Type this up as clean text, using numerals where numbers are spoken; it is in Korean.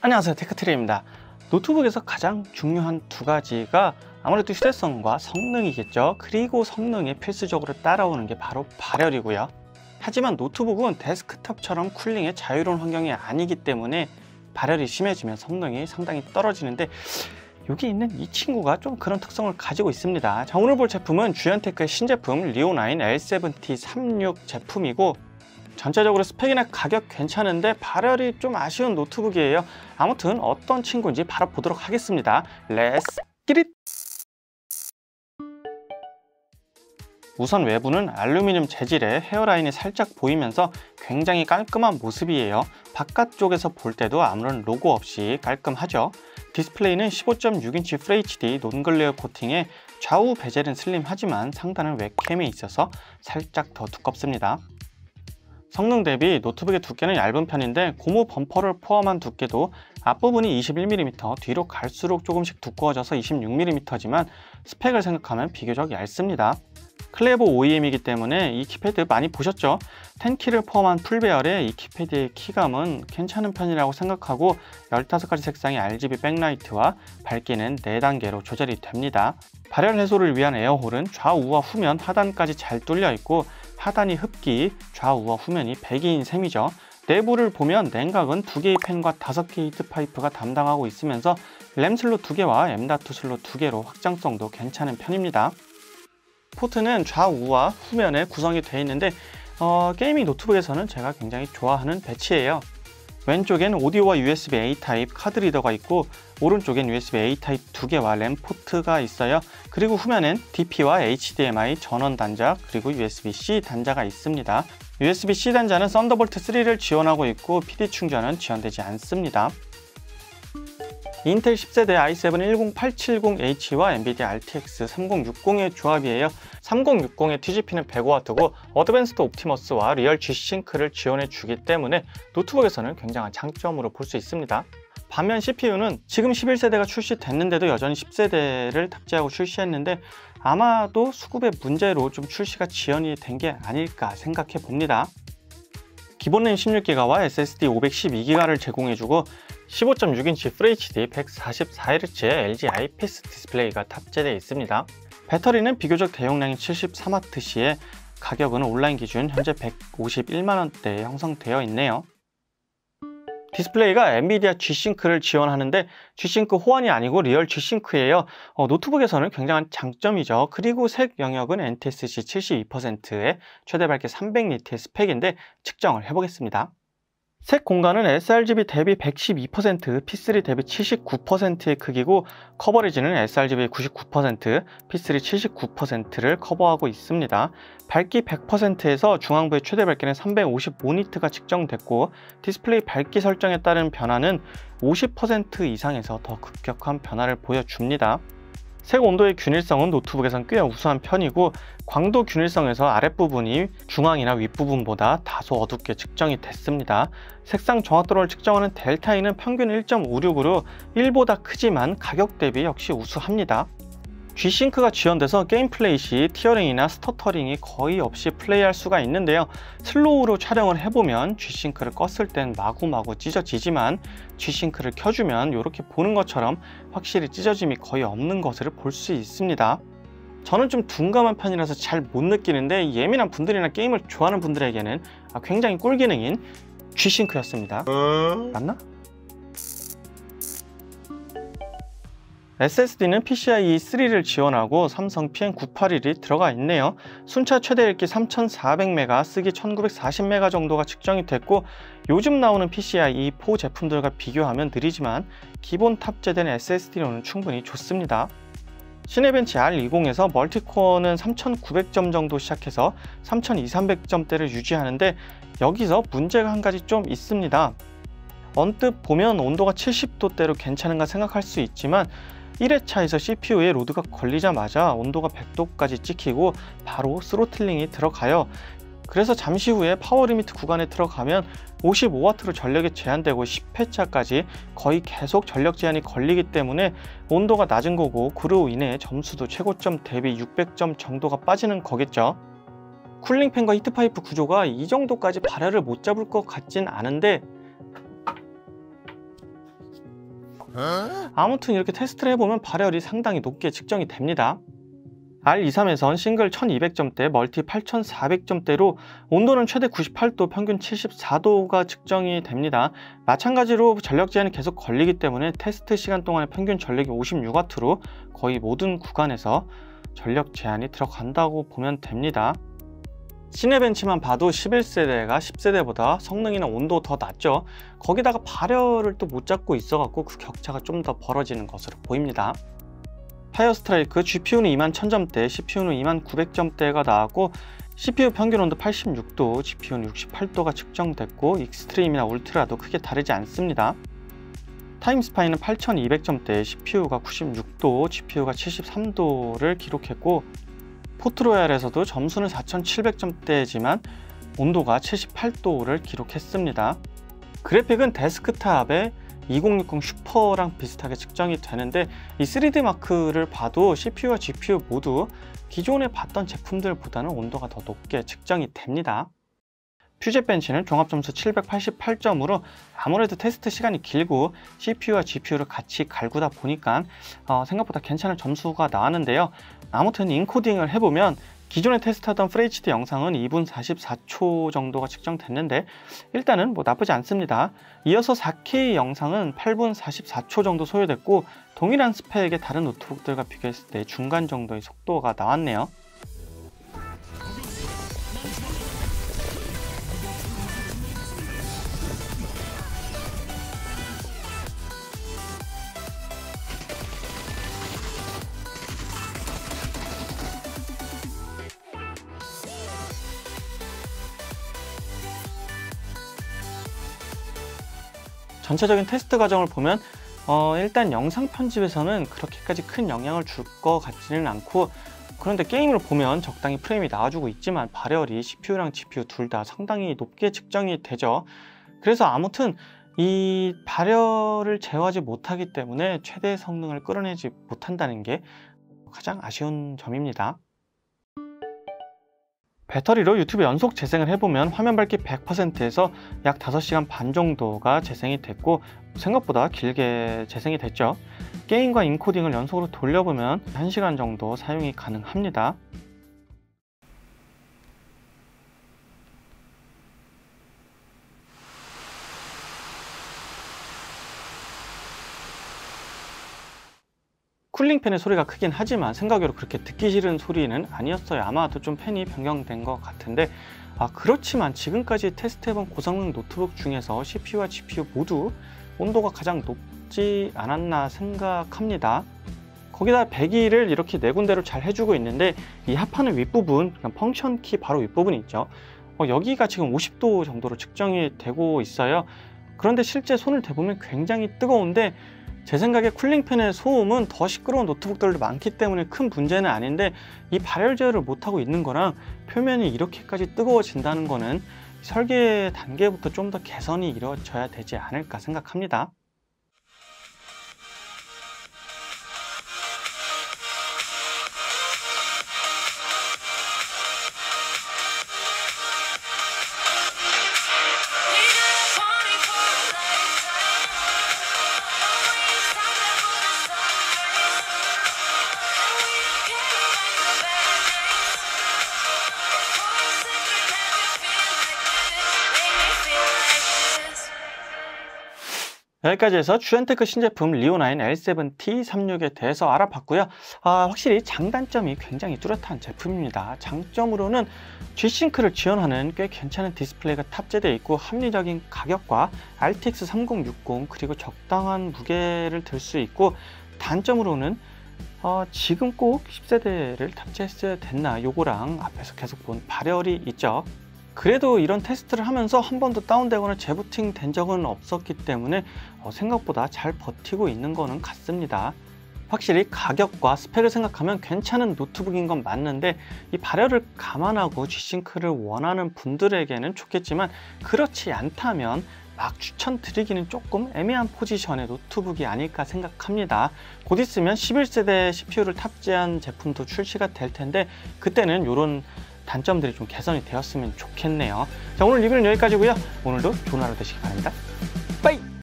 안녕하세요, 테크트리입니다. 노트북에서 가장 중요한 두 가지가 아무래도 휴대성과 성능이겠죠. 그리고 성능에 필수적으로 따라오는 게 바로 발열이고요. 하지만 노트북은 데스크톱처럼 쿨링의 자유로운 환경이 아니기 때문에 발열이 심해지면 성능이 상당히 떨어지는데, 여기 있는 이 친구가 좀 그런 특성을 가지고 있습니다. 자, 오늘 볼 제품은 주연테크의 신제품 리오9 L7T36 제품이고, 전체적으로 스펙이나 가격 괜찮은데 발열이 좀 아쉬운 노트북이에요. 아무튼 어떤 친구인지 바로 보도록 하겠습니다. 렛츠 기릿! 우선 외부는 알루미늄 재질의 헤어라인이 살짝 보이면서 굉장히 깔끔한 모습이에요. 바깥쪽에서 볼 때도 아무런 로고 없이 깔끔하죠. 디스플레이는 15.6인치 FHD 논글레어 코팅에 좌우 베젤은 슬림하지만 상단은 웹캠에 있어서 살짝 더 두껍습니다. 성능 대비 노트북의 두께는 얇은 편인데 고무 범퍼를 포함한 두께도 앞부분이 21mm, 뒤로 갈수록 조금씩 두꺼워져서 26mm지만 스펙을 생각하면 비교적 얇습니다. 클레버 OEM이기 때문에 이 키패드 많이 보셨죠? 10키를 포함한 풀배열에 이 키패드의 키감은 괜찮은 편이라고 생각하고 15가지 색상의 RGB 백라이트와 밝기는 4단계로 조절이 됩니다. 발열 해소를 위한 에어홀은 좌우와 후면 하단까지 잘 뚫려 있고 하단이 흡기, 좌우와 후면이 배기인 셈이죠. 내부를 보면 냉각은 2개의 팬과 5개의 히트파이프가 담당하고 있으면서 램 슬롯 2개와 M.2 슬롯 2개로 확장성도 괜찮은 편입니다. 포트는 좌우와 후면에 구성이 되어 있는데 게이밍 노트북에서는 제가 굉장히 좋아하는 배치예요. 왼쪽엔 오디오와 USB-A 타입 카드 리더가 있고 오른쪽엔 USB-A 타입 2개와 램 포트가 있어요. 그리고 후면엔 DP와 HDMI 전원 단자 그리고 USB-C 단자가 있습니다. USB-C 단자는 썬더볼트 3를 지원하고 있고 PD 충전은 지원되지 않습니다. 인텔 10세대 i7-10870H와 엔비디아 RTX 3060의 조합이에요. 3060의 TGP는 105W고 어드밴스드 옵티머스와 리얼 G-Sync를 지원해 주기 때문에 노트북에서는 굉장한 장점으로 볼 수 있습니다. 반면 CPU는 지금 11세대가 출시됐는데도 여전히 10세대를 탑재하고 출시했는데 아마도 수급의 문제로 좀 출시가 지연이 된 게 아닐까 생각해 봅니다. 기본 램 16기가와 SSD 512기가를 제공해주고 15.6인치 FHD 144Hz의 LG IPS 디스플레이가 탑재되어 있습니다. 배터리는 비교적 대용량인 73W시에 가격은 온라인 기준 현재 151만원대에 형성되어 있네요. 디스플레이가 엔비디아 G-Sync를 지원하는데 G-Sync 호환이 아니고 리얼 G-Sync예요. 노트북에서는 굉장한 장점이죠. 그리고 색 영역은 NTSC 72%의 최대 밝기 300니트의 스펙인데 측정을 해보겠습니다. 색 공간은 sRGB 대비 112%, P3 대비 79%의 크기고 커버리지는 sRGB 99%, P3 79%를 커버하고 있습니다. 밝기 100%에서 중앙부의 최대 밝기는 355니트가 측정됐고 디스플레이 밝기 설정에 따른 변화는 50% 이상에서 더 급격한 변화를 보여줍니다. 색 온도의 균일성은 노트북에선 꽤 우수한 편이고 광도 균일성에서 아랫부분이 중앙이나 윗부분보다 다소 어둡게 측정이 됐습니다. 색상 정확도를 측정하는 델타 E는 평균 1.56으로 1보다 크지만 가격 대비 역시 우수합니다. G-Sync가 지원돼서 게임 플레이 시 티어링이나 스터터링이 거의 없이 플레이할 수가 있는데요. 슬로우로 촬영을 해보면 G-Sync를 껐을 땐 마구마구 찢어지지만 G-Sync를 켜주면 이렇게 보는 것처럼 확실히 찢어짐이 거의 없는 것을 볼 수 있습니다. 저는 좀 둔감한 편이라서 잘 못 느끼는데 예민한 분들이나 게임을 좋아하는 분들에게는 굉장히 꿀 기능인 G-Sync였습니다. 맞나? SSD는 PCIe 3를 지원하고 삼성 PM981이 들어가 있네요. 순차 최대 읽기 3400MB, 쓰기 1940MB 정도가 측정이 됐고 요즘 나오는 PCIe 4 제품들과 비교하면 느리지만 기본 탑재된 SSD로는 충분히 좋습니다. 시네벤치 R20에서 멀티코어는 3900점 정도 시작해서 3200~300점대를 유지하는데 여기서 문제가 한 가지 좀 있습니다. 언뜻 보면 온도가 70도대로 괜찮은가 생각할 수 있지만 1회차에서 CPU에 로드가 걸리자마자 온도가 100도까지 찍히고 바로 스로틀링이 들어가요. 그래서 잠시 후에 파워 리미트 구간에 들어가면 55W로 전력이 제한되고 10회차까지 거의 계속 전력 제한이 걸리기 때문에 온도가 낮은 거고 그로 인해 점수도 최고점 대비 600점 정도가 빠지는 거겠죠. 쿨링팬과 히트파이프 구조가 이 정도까지 발열을 못 잡을 것 같진 않은데 아무튼 이렇게 테스트를 해보면 발열이 상당히 높게 측정이 됩니다. R23에선 싱글 1200점대, 멀티 8400점대로 온도는 최대 98도, 평균 74도가 측정이 됩니다. 마찬가지로 전력 제한이 계속 걸리기 때문에 테스트 시간 동안의 평균 전력이 56W로 거의 모든 구간에서 전력 제한이 들어간다고 보면 됩니다. 시네벤치만 봐도 11세대가 10세대보다 성능이나 온도 더 낮죠. 거기다가 발열을 또 못 잡고 있어갖고 그 격차가 좀 더 벌어지는 것으로 보입니다. 파이어스트라이크 GPU는 21000점대, CPU는 20900점대가 나왔고 CPU 평균 온도 86도, GPU는 68도가 측정됐고 익스트림이나 울트라도 크게 다르지 않습니다. 타임스파이는 8200점대, CPU가 96도, GPU가 73도를 기록했고 포트로얄에서도 점수는 4700점대지만 온도가 78도를 기록했습니다. 그래픽은 데스크탑에 2060 슈퍼랑 비슷하게 측정이 되는데 이 3D 마크를 봐도 CPU와 GPU 모두 기존에 봤던 제품들보다는 온도가 더 높게 측정이 됩니다. 퓨젯벤치는 종합점수 788점으로 아무래도 테스트 시간이 길고 CPU와 GPU를 같이 갈구다 보니까 생각보다 괜찮은 점수가 나왔는데요. 아무튼 인코딩을 해보면 기존에 테스트하던 FHD 영상은 2분 44초 정도가 측정됐는데 일단은 나쁘지 않습니다. 이어서 4K 영상은 8분 44초 정도 소요됐고 동일한 스펙의 다른 노트북들과 비교했을 때 중간 정도의 속도가 나왔네요. 전체적인 테스트 과정을 보면 일단 영상 편집에서는 그렇게까지 큰 영향을 줄 것 같지는 않고 그런데 게임을 보면 적당히 프레임이 나와주고 있지만 발열이 CPU랑 GPU 둘 다 상당히 높게 측정이 되죠. 그래서 아무튼 이 발열을 제어하지 못하기 때문에 최대 성능을 끌어내지 못한다는 게 가장 아쉬운 점입니다. 배터리로 유튜브 연속 재생을 해보면 화면 밝기 100%에서 약 5시간 반 정도가 재생이 됐고 생각보다 길게 재생이 됐죠. 게임과 인코딩을 연속으로 돌려보면 1시간 정도 사용이 가능합니다. 쿨링팬의 소리가 크긴 하지만 생각외로 그렇게 듣기 싫은 소리는 아니었어요. 아마도 좀 팬이 변경된 것 같은데 그렇지만 지금까지 테스트해본 고성능 노트북 중에서 CPU와 GPU 모두 온도가 가장 높지 않았나 생각합니다. 거기다 배기를 이렇게 네 군데로 잘 해주고 있는데 이 합판의 윗부분, 펑션 키 바로 윗부분이 있죠. 여기가 지금 50도 정도로 측정이 되고 있어요. 그런데 실제 손을 대보면 굉장히 뜨거운데 제 생각에 쿨링팬의 소음은 더 시끄러운 노트북들도 많기 때문에 큰 문제는 아닌데 이 발열 제어를 못하고 있는 거랑 표면이 이렇게까지 뜨거워진다는 거는 설계 단계부터 좀 더 개선이 이루어져야 되지 않을까 생각합니다. 여기까지 해서 주엔테크 신제품 리오9 L7T36에 대해서 알아봤고요. 확실히 장단점이 굉장히 뚜렷한 제품입니다. 장점으로는 G싱크를 지원하는 꽤 괜찮은 디스플레이가 탑재되어 있고 합리적인 가격과 RTX 3060 그리고 적당한 무게를 들 수 있고 단점으로는 지금 꼭 10세대를 탑재했어야 됐나 요거랑 앞에서 계속 본 발열이 있죠. 그래도 이런 테스트를 하면서 한 번도 다운되거나 재부팅 된 적은 없었기 때문에 생각보다 잘 버티고 있는 거는 같습니다. 확실히 가격과 스펙을 생각하면 괜찮은 노트북인 건 맞는데 이 발열을 감안하고 G싱크를 원하는 분들에게는 좋겠지만 그렇지 않다면 막 추천드리기는 조금 애매한 포지션의 노트북이 아닐까 생각합니다. 곧 있으면 11세대 CPU를 탑재한 제품도 출시가 될 텐데 그때는 이런 단점들이 좀 개선이 되었으면 좋겠네요. 자, 오늘 리뷰는 여기까지고요. 오늘도 좋은 하루 되시기 바랍니다.